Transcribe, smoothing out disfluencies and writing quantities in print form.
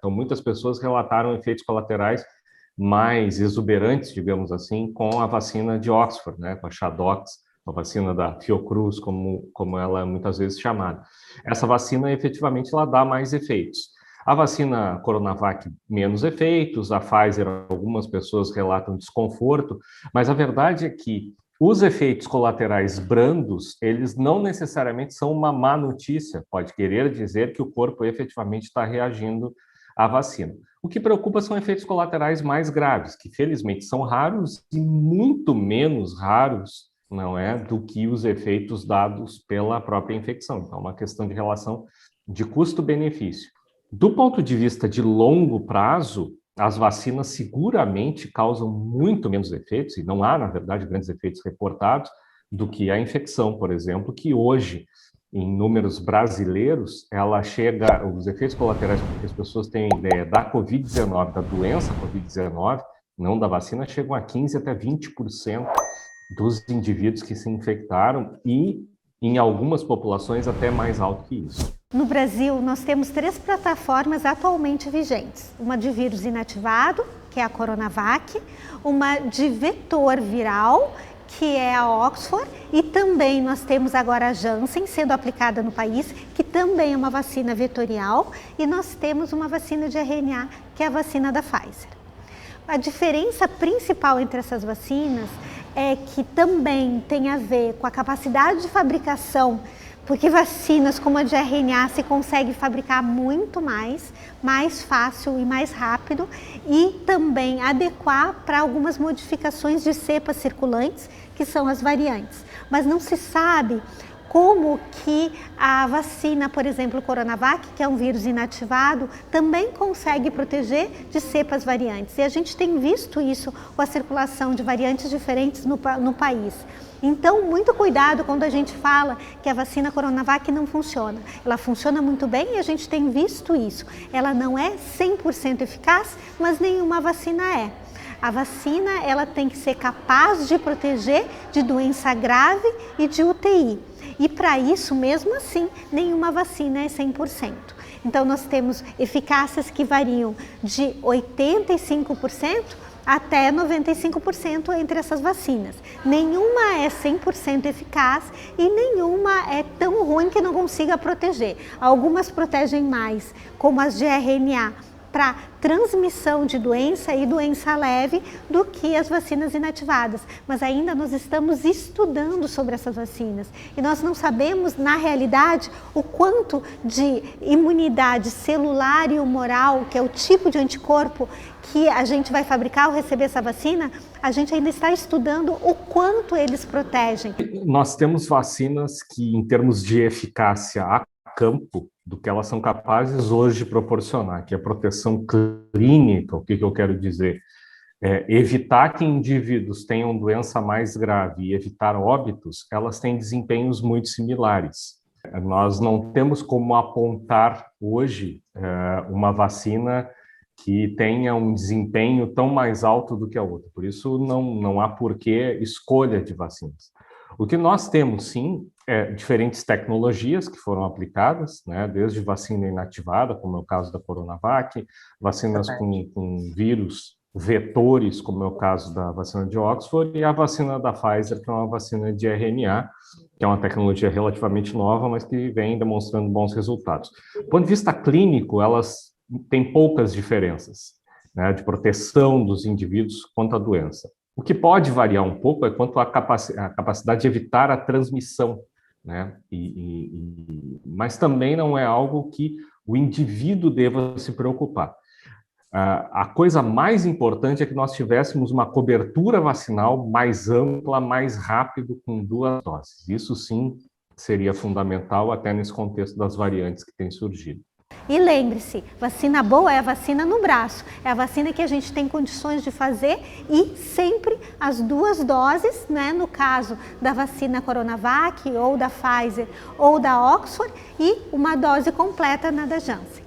Então, muitas pessoas relataram efeitos colaterais mais exuberantes, digamos assim, com a vacina de Oxford, né, com a Chadox, a vacina da Fiocruz, como ela é muitas vezes chamada. Essa vacina, efetivamente, ela dá mais efeitos. A vacina Coronavac, menos efeitos, a Pfizer, algumas pessoas relatam desconforto, mas a verdade é que os efeitos colaterais brandos, eles não necessariamente são uma má notícia, pode querer dizer que o corpo efetivamente está reagindo à vacina. O que preocupa são efeitos colaterais mais graves, que felizmente são raros e muito menos raros, não é, do que os efeitos dados pela própria infecção. Então, é uma questão de relação de custo-benefício. Do ponto de vista de longo prazo, as vacinas seguramente causam muito menos efeitos, e não há, na verdade, grandes efeitos reportados, do que a infecção, por exemplo, que hoje, em números brasileiros, ela chega, os efeitos colaterais que as pessoas têm ideia da Covid-19, da doença Covid-19, não da vacina, chegam a 15% até 20% dos indivíduos que se infectaram e, em algumas populações, até mais alto que isso. No Brasil, nós temos 3 plataformas atualmente vigentes. Uma de vírus inativado, que é a Coronavac, uma de vetor viral, que é a Oxford, e também nós temos agora a Janssen sendo aplicada no país, que também é uma vacina vetorial, e nós temos uma vacina de RNA, que é a vacina da Pfizer. A diferença principal entre essas vacinas é que também tem a ver com a capacidade de fabricação, porque vacinas como a de RNA se consegue fabricar muito mais fácil e mais rápido, e também adequar para algumas modificações de cepas circulantes, que são as variantes. Mas não se sabe como que a vacina, por exemplo, Coronavac, que é um vírus inativado, também consegue proteger de cepas variantes. E a gente tem visto isso com a circulação de variantes diferentes no país. Então, muito cuidado quando a gente fala que a vacina Coronavac não funciona. Ela funciona muito bem e a gente tem visto isso. Ela não é 100% eficaz, mas nenhuma vacina é. A vacina, ela tem que ser capaz de proteger de doença grave e de UTI. E para isso, mesmo assim, nenhuma vacina é 100%. Então, nós temos eficácias que variam de 85% até 95% entre essas vacinas. Nenhuma é 100% eficaz e nenhuma é tão ruim que não consiga proteger. Algumas protegem mais, como as de RNA, para transmissão de doença e doença leve, do que as vacinas inativadas. Mas ainda nós estamos estudando sobre essas vacinas e nós não sabemos, na realidade, o quanto de imunidade celular e humoral, que é o tipo de anticorpo que a gente vai fabricar ao receber essa vacina, a gente ainda está estudando o quanto eles protegem. Nós temos vacinas que, em termos de eficácia a campo, do que elas são capazes hoje de proporcionar, que é proteção clínica. O que eu quero dizer? Evitar que indivíduos tenham doença mais grave e evitar óbitos, elas têm desempenhos muito similares. Nós não temos como apontar hoje uma vacina que tenha um desempenho tão mais alto do que a outra. Por isso, não há porquê escolha de vacinas. O que nós temos, sim, é diferentes tecnologias que foram aplicadas, né, desde vacina inativada, como é o caso da Coronavac, vacinas com vírus vetores, como é o caso da vacina de Oxford, e a vacina da Pfizer, que é uma vacina de RNA, que é uma tecnologia relativamente nova, mas que vem demonstrando bons resultados. Do ponto de vista clínico, elas têm poucas diferenças, né, de proteção dos indivíduos contra a doença. O que pode variar um pouco é quanto à capacidade de evitar a transmissão, né? Mas também não é algo que o indivíduo deva se preocupar. A coisa mais importante é que nós tivéssemos uma cobertura vacinal mais ampla, mais rápido, com 2 doses. Isso sim seria fundamental até nesse contexto das variantes que têm surgido. E lembre-se, vacina boa é a vacina no braço, é a vacina que a gente tem condições de fazer, e sempre as 2 doses, né, no caso da vacina Coronavac ou da Pfizer ou da Oxford, e uma dose completa na da Janssen.